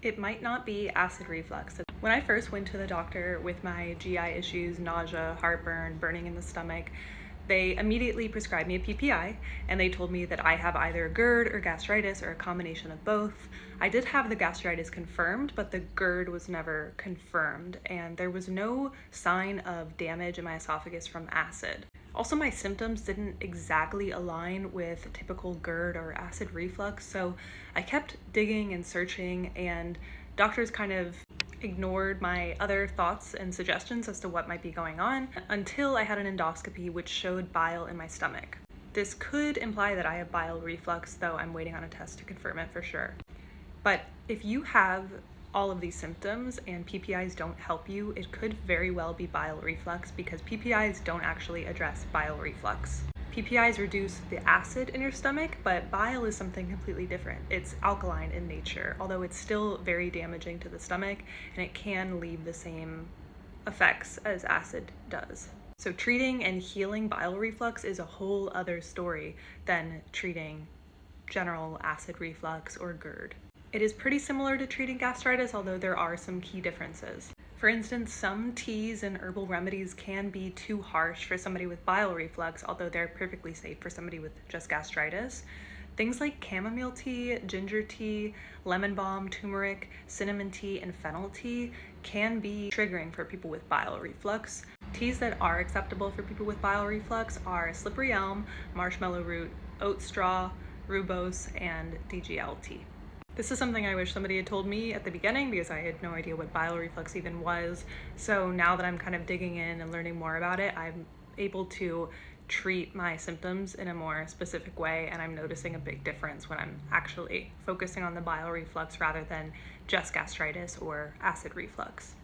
It might not be acid reflux. When I first went to the doctor with my GI issues, nausea, heartburn, burning in the stomach, they immediately prescribed me a PPI, and they told me that I have either GERD or gastritis or a combination of both. I did have the gastritis confirmed, but the GERD was never confirmed, and there was no sign of damage in my esophagus from acid. Also, my symptoms didn't exactly align with typical GERD or acid reflux, so I kept digging and searching, and doctors kind of ignored my other thoughts and suggestions as to what might be going on until I had an endoscopy which showed bile in my stomach. This could imply that I have bile reflux, though I'm waiting on a test to confirm it for sure. But if you have all of these symptoms and PPIs don't help you, it could very well be bile reflux because PPIs don't actually address bile reflux. PPIs reduce the acid in your stomach, but bile is something completely different. It's alkaline in nature, although it's still very damaging to the stomach, and it can leave the same effects as acid does. So treating and healing bile reflux is a whole other story than treating general acid reflux or GERD. It is pretty similar to treating gastritis, although there are some key differences. For instance, some teas and herbal remedies can be too harsh for somebody with bile reflux, although they're perfectly safe for somebody with just gastritis. Things like chamomile tea, ginger tea, lemon balm, turmeric, cinnamon tea, and fennel tea can be triggering for people with bile reflux. Teas that are acceptable for people with bile reflux are slippery elm, marshmallow root, oat straw, rooibos, and DGL tea. This is something I wish somebody had told me at the beginning because I had no idea what bile reflux even was. So now that I'm kind of digging in and learning more about it, I'm able to treat my symptoms in a more specific way, and I'm noticing a big difference when I'm actually focusing on the bile reflux rather than just gastritis or acid reflux.